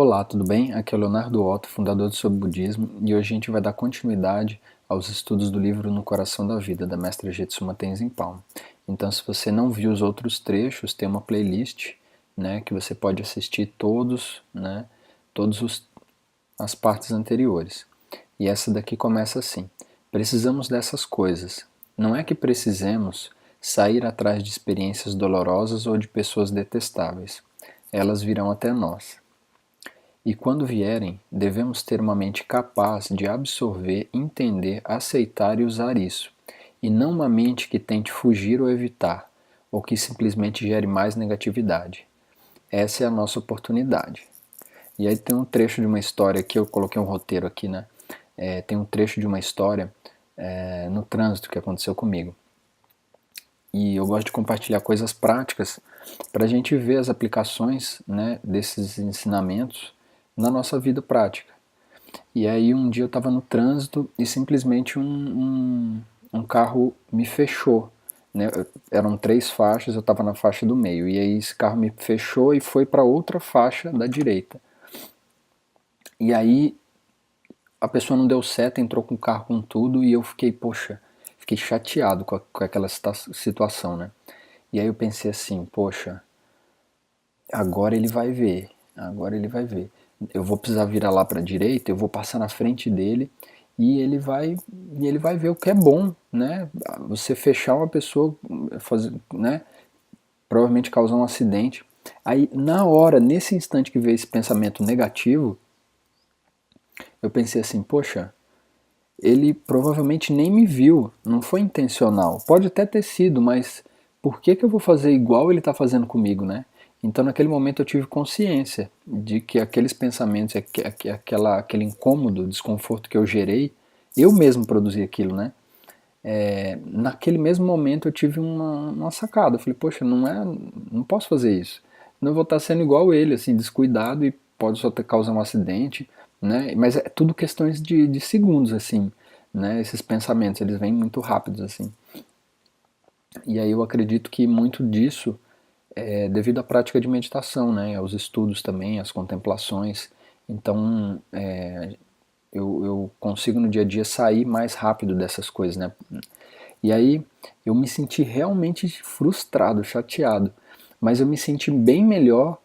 Olá, tudo bem? Aqui é o Leonardo Otto, fundador do Sobre Budismo, e hoje a gente vai dar continuidade aos estudos do livro No Coração da Vida, da mestra Jetsuma Tenzin Palmo. Então, se você não viu os outros trechos, tem uma playlist, né, que você pode assistir todos, né, todos as partes anteriores. E essa daqui começa assim: precisamos dessas coisas. Não é que precisemos sair atrás de experiências dolorosas ou de pessoas detestáveis. Elas virão até nós. E quando vierem, devemos ter uma mente capaz de absorver, entender, aceitar e usar isso, e não uma mente que tente fugir ou evitar, ou que simplesmente gere mais negatividade. Essa é a nossa oportunidade. E aí tem um trecho de uma história que eu coloquei um roteiro aqui, né? Tem um trecho de uma história no trânsito que aconteceu comigo. E eu gosto de compartilhar coisas práticas para a gente ver as aplicações, né, desses ensinamentos na nossa vida prática. E aí um dia eu estava no trânsito e simplesmente um carro me fechou. Né? Eram três faixas, eu estava na faixa do meio. E aí esse carro me fechou e foi para outra faixa da direita. E aí a pessoa não deu seta, entrou com o carro com tudo e eu fiquei, poxa, fiquei chateado com aquela situação, né? E aí eu pensei assim, poxa, agora ele vai ver, agora ele vai ver. Eu vou precisar virar lá para a direita, eu vou passar na frente dele e ele vai ver o que é bom, né? Você fechar uma pessoa, fazer, né? Provavelmente causar um acidente. Aí na hora, nesse instante que veio esse pensamento negativo, eu pensei assim, poxa, ele provavelmente nem me viu, não foi intencional. Pode até ter sido, mas por que eu vou fazer igual ele está fazendo comigo, né? Então naquele momento eu tive consciência de que aqueles pensamentos, aquele incômodo, desconforto que eu gerei, eu mesmo produzi aquilo, né? Naquele mesmo momento eu tive uma sacada. Eu falei, poxa, não posso fazer isso. Não vou estar sendo igual ele, assim, descuidado e pode só ter causar um acidente, né? Mas é tudo questões de segundos, assim, né? Esses pensamentos, eles vêm muito rápidos, assim. E aí eu acredito que muito disso é devido à prática de meditação, né? Aos estudos também, às contemplações. Então, eu consigo no dia a dia sair mais rápido dessas coisas, né? E aí eu me senti realmente frustrado, chateado. Mas eu me senti bem melhor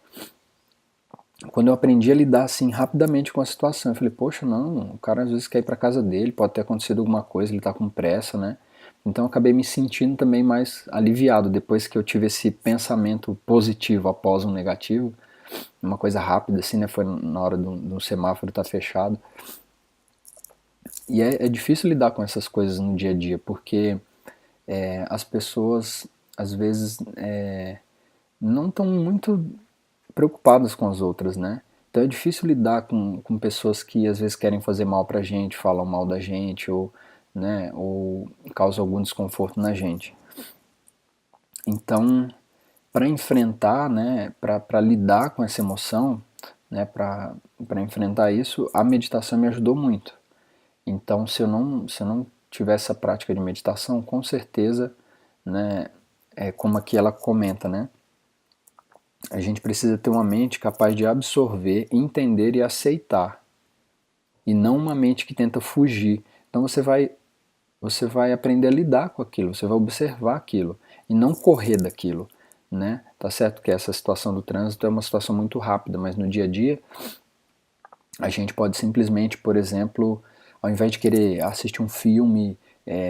quando eu aprendi a lidar assim rapidamente com a situação. Eu falei, poxa, não, o cara às vezes quer ir para casa dele, pode ter acontecido alguma coisa, ele está com pressa, né? Então eu acabei me sentindo também mais aliviado depois que eu tive esse pensamento positivo após um negativo. Uma coisa rápida assim, né? Foi na hora do semáforo estar fechado. E é difícil lidar com essas coisas no dia a dia, porque as pessoas às vezes não estão muito preocupadas com as outras, né? Então é difícil lidar com pessoas que às vezes querem fazer mal pra gente, falam mal da gente, ou, né, ou causam algum desconforto na gente. Então, para enfrentar, né, para lidar com essa emoção, né, para enfrentar isso, a meditação me ajudou muito. Então, se eu não tivesse essa prática de meditação, com certeza, né, como aqui ela comenta, né, a gente precisa ter uma mente capaz de absorver, entender e aceitar, e não uma mente que tenta fugir. Então você vai aprender a lidar com aquilo, você vai observar aquilo e não correr daquilo, né? Tá certo que essa situação do trânsito é uma situação muito rápida, mas no dia a dia a gente pode simplesmente, por exemplo, ao invés de querer assistir um filme,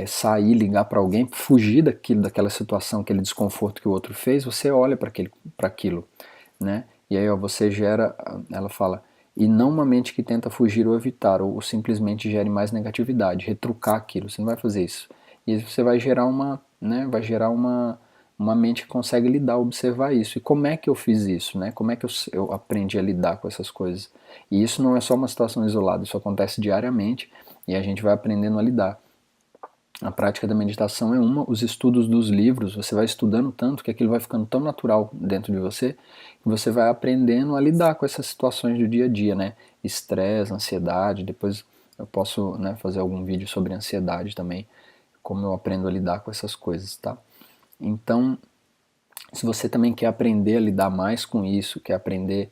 sair, ligar para alguém, fugir daquela situação, aquele desconforto que o outro fez, você olha para aquilo, né? E aí ó, você gera, ela fala, e não uma mente que tenta fugir ou evitar, ou simplesmente gere mais negatividade, retrucar aquilo, você não vai fazer isso. E você vai gerar uma mente que consegue lidar, observar isso. E como é que eu fiz isso, né? Como é que eu aprendi a lidar com essas coisas? E isso não é só uma situação isolada, isso acontece diariamente e a gente vai aprendendo a lidar. A prática da meditação é uma, os estudos dos livros, você vai estudando tanto que aquilo vai ficando tão natural dentro de você que você vai aprendendo a lidar com essas situações do dia a dia, né? Estresse, ansiedade, depois eu posso, né, fazer algum vídeo sobre ansiedade também, como eu aprendo a lidar com essas coisas, tá? Então, se você também quer aprender a lidar mais com isso, quer aprender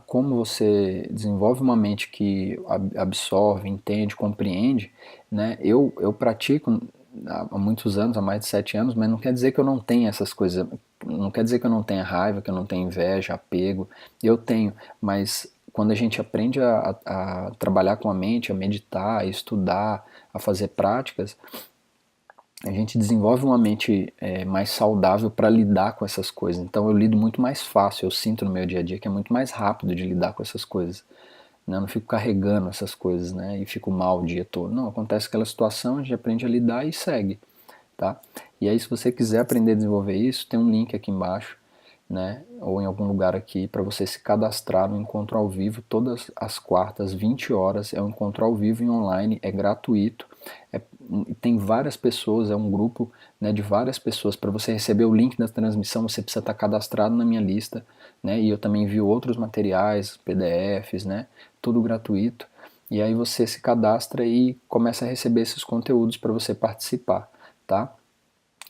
como você desenvolve uma mente que absorve, entende, compreende, né? Eu pratico há muitos anos, há mais de 7 anos, mas não quer dizer que eu não tenha essas coisas, não quer dizer que eu não tenha raiva, que eu não tenha inveja, apego, eu tenho, mas quando a gente aprende a trabalhar com a mente, a meditar, a estudar, a fazer práticas, a gente desenvolve uma mente mais saudável para lidar com essas coisas. Então eu lido muito mais fácil, eu sinto no meu dia a dia que é muito mais rápido de lidar com essas coisas. Né? Eu não fico carregando essas coisas, né? E fico mal o dia todo. Não, acontece aquela situação, a gente aprende a lidar e segue. Tá? E aí se você quiser aprender a desenvolver isso, tem um link aqui embaixo, né, ou em algum lugar aqui para você se cadastrar no encontro ao vivo todas as quartas, 20 horas, é um encontro ao vivo e online, é gratuito, é, tem várias pessoas, é um grupo, né, de várias pessoas. Para você receber o link da transmissão você precisa estar cadastrado na minha lista, né, e eu também envio outros materiais, PDFs, né, tudo gratuito, e aí você se cadastra e começa a receber esses conteúdos para você participar, tá?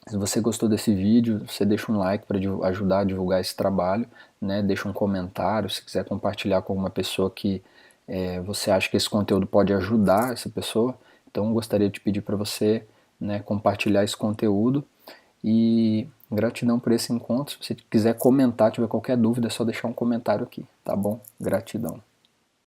Se você gostou desse vídeo, você deixa um like para ajudar a divulgar esse trabalho, né? Deixa um comentário, se quiser compartilhar com alguma pessoa que você acha que esse conteúdo pode ajudar essa pessoa, então eu gostaria de pedir para você, né, compartilhar esse conteúdo e gratidão por esse encontro. Se você quiser comentar, tiver qualquer dúvida, é só deixar um comentário aqui, tá bom? Gratidão.